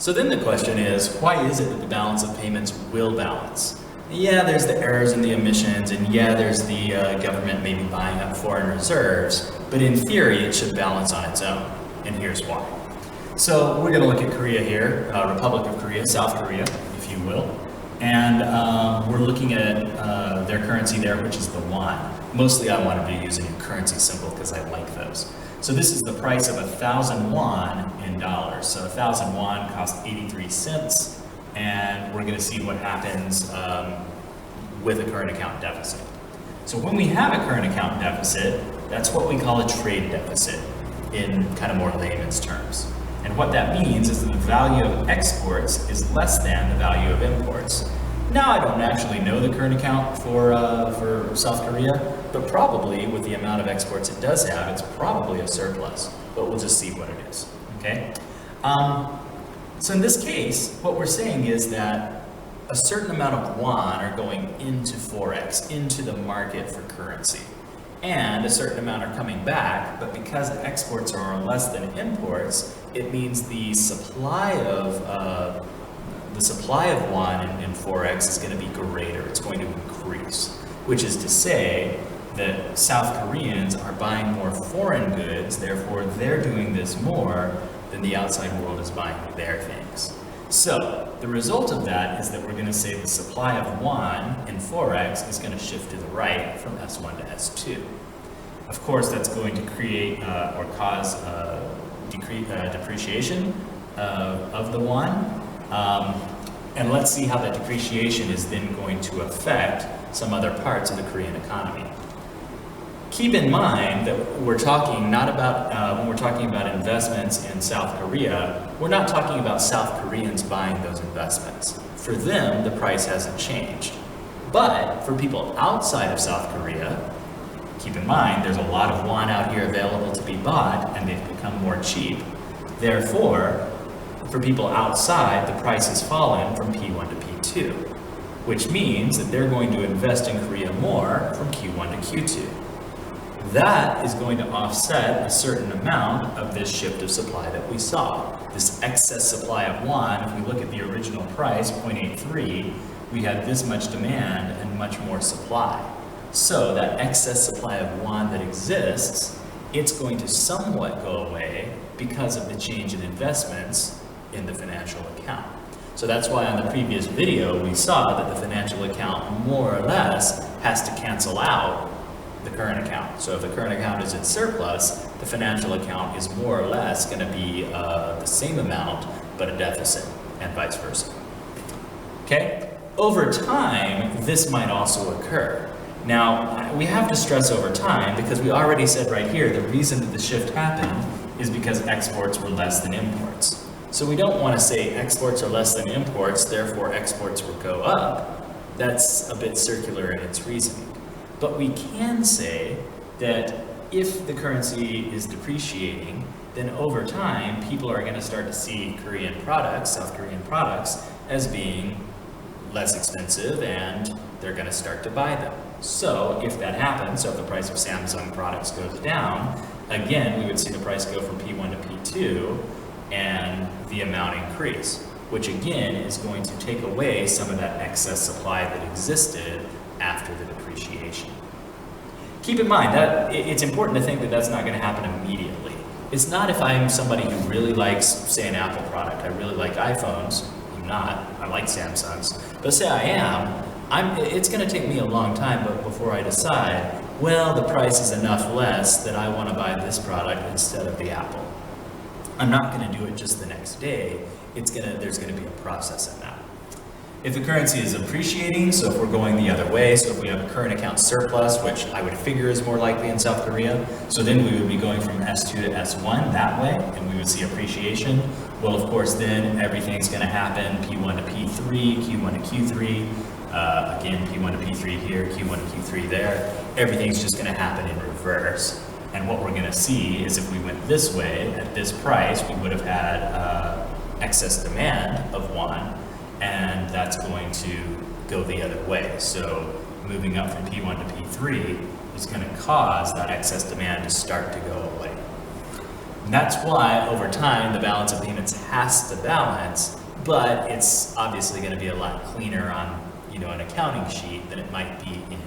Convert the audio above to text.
So then the question is, why is it that the balance of payments will balance? Yeah, there's the errors in the emissions, and yeah, there's the government maybe buying up foreign reserves, but in theory, it should balance on its own, and here's why. So we're going to look at Korea here, Republic of Korea, South Korea, if you will, and we're looking at their currency there, which is the won. Mostly I want to be using a currency symbol because I like those. So this is the price of 1,000 won in dollars. So 1,000 won costs 83 cents, and we're going to see what happens with a current account deficit. So when we have a current account deficit, that's what we call a trade deficit in kind of more layman's terms. And what that means is that the value of exports is less than the value of imports. Now, I don't actually know the current account for South Korea, but probably with the amount of exports it does have, it's probably a surplus, but we'll just see what it is, okay? So in this case, what we're saying is that a certain amount of won are going into Forex, into the market for currency, and a certain amount are coming back, but because exports are less than imports, it means the supply of won in Forex is going to be greater. It's going to increase, which is to say that South Koreans are buying more foreign goods, therefore they're doing this more than the outside world is buying their things. So the result of that is that we're going to say the supply of won in Forex is going to shift to the right from S1 to S2. Of course, that's going to create or cause depreciation of the won. And let's see how that depreciation is then going to affect some other parts of the Korean economy. Keep in mind that we're talking not about, when we're talking about investments in South Korea, we're not talking about South Koreans buying those investments. For them, the price hasn't changed. But for people outside of South Korea, keep in mind there's a lot of won out here available to be bought, and they've become more cheap. Therefore, for people outside, the price has fallen from P1 to P2, which means that they're going to invest in Korea more from Q1 to Q2. That is going to offset a certain amount of this shift of supply that we saw. This excess supply of won, if we look at the original price, 0.83, we had this much demand and much more supply. So that excess supply of won that exists, it's going to somewhat go away because of the change in investments in the financial account. So that's why on the previous video we saw that the financial account more or less has to cancel out the current account. So if the current account is in surplus, the financial account is more or less going to be the same amount but a deficit, and vice versa. Okay? Over time, this might also occur. Now, we have to stress over time because we already said right here the reason that the shift happened is because exports were less than imports. So we don't want to say exports are less than imports, therefore exports will go up. That's a bit circular in its reasoning. But we can say that if the currency is depreciating, then over time, people are going to start to see Korean products, South Korean products, as being less expensive, and they're going to start to buy them. So if that happens, so if the price of Samsung products goes down, again, we would see the price go from P1 to P2 and the amount increase, which again is going to take away some of that excess supply that existed after the depreciation. Keep in mind that it's important to think that that's not going to happen immediately. It's not if I'm somebody who really likes, say, an Apple product. I really like iPhones. I'm not. I like Samsungs. But say I am, it's going to take me a long time before I decide, well, the price is enough less that I want to buy this product instead of the Apple. I'm not going to do it just the next day. There's going to be a process in that. If the currency is appreciating, so if we're going the other way, so if we have a current account surplus, which I would figure is more likely in South Korea, so then we would be going from S2 to S1 that way, and we would see appreciation. Well, of course, then everything's going to happen P1 to P3, Q1 to Q3, again, P1 to P3 here, Q1 to Q3 there. Everything's just going to happen in reverse. And what we're going to see is if we went this way, at this price, we would have had excess demand of won, and that's going to go the other way. So moving up from P1 to P3 is going to cause that excess demand to start to go away. And that's why over time the balance of payments has to balance, but it's obviously going to be a lot cleaner on, an accounting sheet than it might be in